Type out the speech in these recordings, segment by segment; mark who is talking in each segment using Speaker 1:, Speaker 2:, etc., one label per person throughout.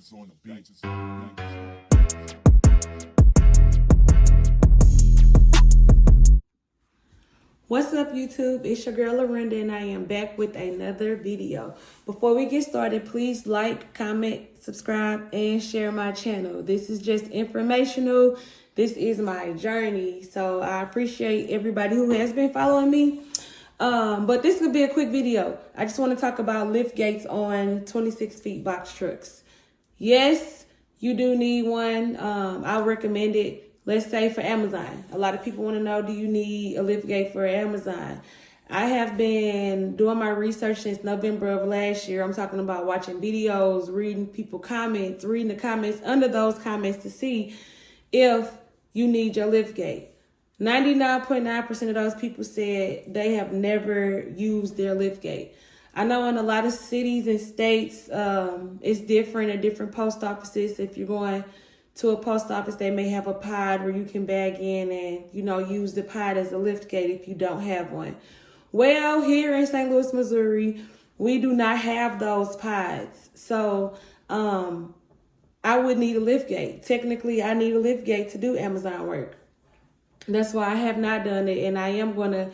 Speaker 1: Digits on the beat.
Speaker 2: What's up, YouTube? It's your girl Lorinda, and I am back with another video. Before we get started, please like, comment, subscribe, and share my channel. This is just informational. This is my journey, so I appreciate everybody who has been following me. But this could be a quick video. I just want to talk about lift gates on 26 feet box trucks. Yes, you do need one. I recommend it. Let's say for Amazon. A lot of people want to know, do you need a lift gate for Amazon? I have been doing my research since November of last year. I'm talking about watching videos, reading people comments, reading the comments under those comments to see if you need your lift gate. 99.9% of those people said they have never used their lift gate. I know in a lot of cities and states, it's different at different post offices. If you're going to a post office, they may have a pod where you can bag in and, use the pod as a lift gate if you don't have one. Well, here in St. Louis, Missouri, we do not have those pods. So, I would need a lift gate. Technically, I need a lift gate to do Amazon work. That's why I have not done it, and I am going to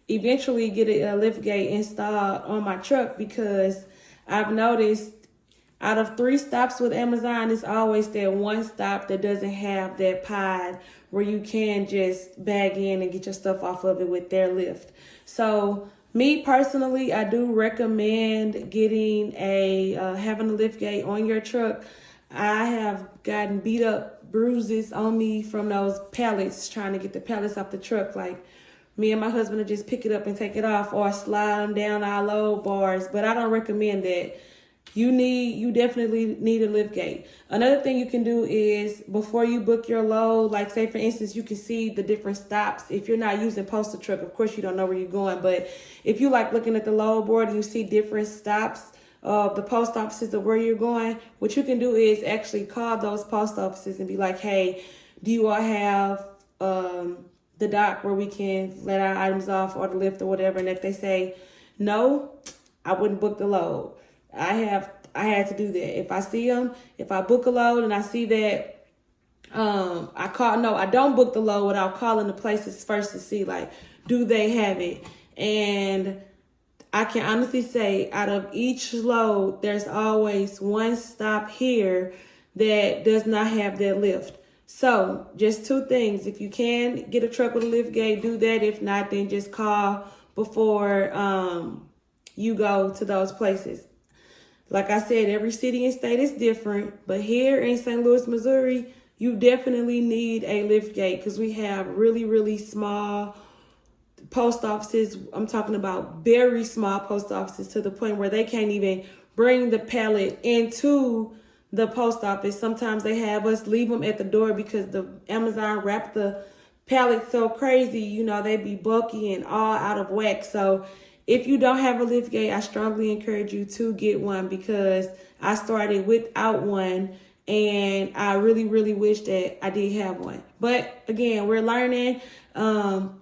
Speaker 2: eventually get a lift gate installed on my truck because I've noticed out of 3 stops with Amazon, it's always that one stop that doesn't have that pod where you can just bag in and get your stuff off of it with their lift. So me personally, I do recommend getting having a lift gate on your truck. I have gotten beat up bruises on me from those pallets, trying to get the pallets off the truck. Like, me and my husband will just pick it up and take it off or slide them down our load bars. But I don't recommend that. You definitely need a lift gate. Another thing you can do is before you book your load, like say for instance, you can see the different stops. If you're not using postal truck, of course you don't know where you're going. But if you like looking at the load board and you see different stops of the post offices of where you're going, what you can do is actually call those post offices and be like, hey, do you all have the dock where we can let our items off or the lift or whatever? And if they say no, I wouldn't book the load. I had to do that. If I see them, if I book a load and I see that, I don't book the load without calling the places first to see, like, do they have it? And I can honestly say out of each load, there's always one stop here that does not have that lift. So just 2 things. If you can get a truck with a lift gate, do that. If not, then just call before you go to those places. Like I said, every city and state is different, but here in St. Louis, Missouri, you definitely need a lift gate because we have really, really small post offices. I'm talking about very small post offices to the point where they can't even bring the pallet into the post office. Sometimes they have us leave them at the door because the Amazon wrapped the pallet so crazy, they be bulky and all out of whack. So if you don't have a lift gate, I strongly encourage you to get one because I started without one and I really, really wish that I did have one. But again, we're learning. But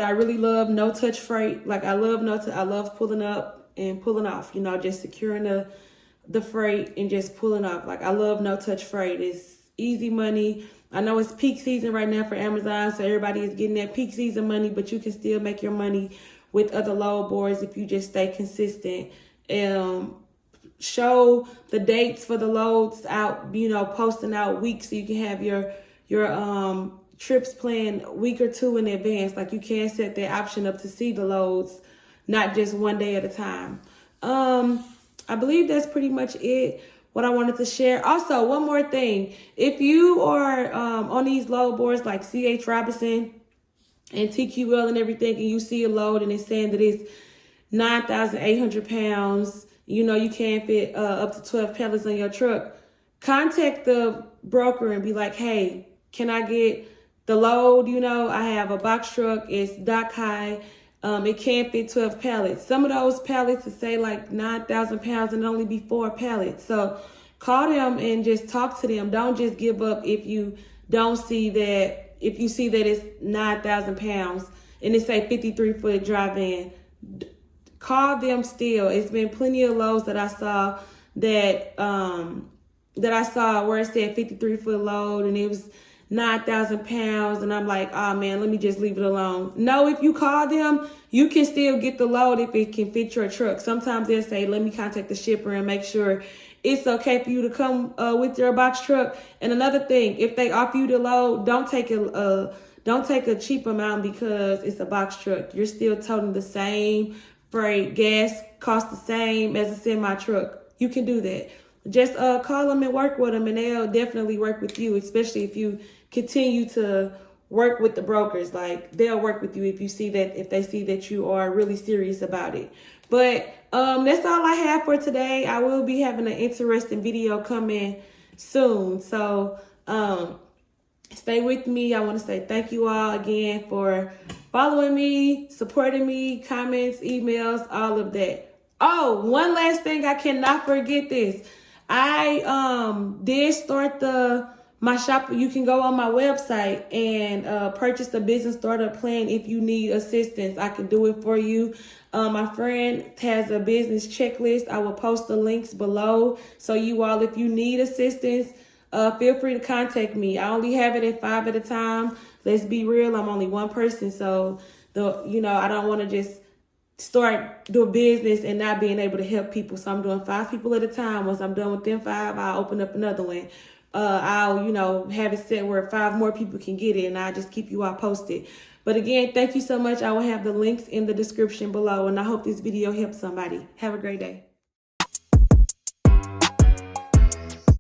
Speaker 2: I really love no-touch freight. Like I love pulling up and pulling off, just securing the freight and just pulling off. Like I love no-touch freight. It's easy money. I know it's peak season right now for Amazon, so everybody is getting that peak season money, but you can still make your money with other load boards if you just stay consistent. Show the dates for the loads out, posting out weeks so you can have your trips planned a week or 2 in advance. Like you can set that option up to see the loads, not just one day at a time. I believe that's pretty much it. What I wanted to share. Also, one more thing. If you are on these load boards like C.H. Robinson and TQL and everything, and you see a load and it's saying that it's 9,800 pounds, you can't fit up to 12 pallets on your truck, contact the broker and be like, hey, can I get the load? I have a box truck. It's dock high. It can't fit 12 pallets. Some of those pallets is say like 9,000 pounds and only be 4 pallets. So call them and just talk to them. Don't just give up if you see that it's 9,000 pounds and it say 53-foot dry van. Call them still. It's been plenty of loads that I saw that that I saw where it said 53-foot load and it was 9,000 pounds, and I'm like, oh man, let me just leave it alone. No, if you call them, you can still get the load if it can fit your truck. Sometimes they'll say, let me contact the shipper and make sure it's okay for you to come with your box truck. And another thing, if they offer you the load, don't take a cheap amount because it's a box truck. You're still toting the same freight. Gas costs the same as a semi truck. You can do that. Just call them and work with them, and they'll definitely work with you, especially if you continue to work with the brokers. Like, they'll work with you if they see that you are really serious about it. But that's all I have for today. I will be having an interesting video coming soon. So stay with me. I want to say thank you all again for following me, supporting me, comments, emails, all of that. Oh, one last thing. I cannot forget this. I did start my shop. You can go on my website and purchase the business startup plan if you need assistance. I can do it for you. My friend has a business checklist. I will post the links below. So you all, if you need assistance, feel free to contact me. I only have it at 5 at a time. Let's be real. I'm only one person. So I don't want to just start doing business and not being able to help people. So I'm doing 5 people at a time. Once I'm done with them 5, I'll open up another one. I'll, have it set where 5 more people can get it, and I'll just keep you all posted. But again, thank you so much. I will have the links in the description below, and I hope this video helps somebody. Have a great day.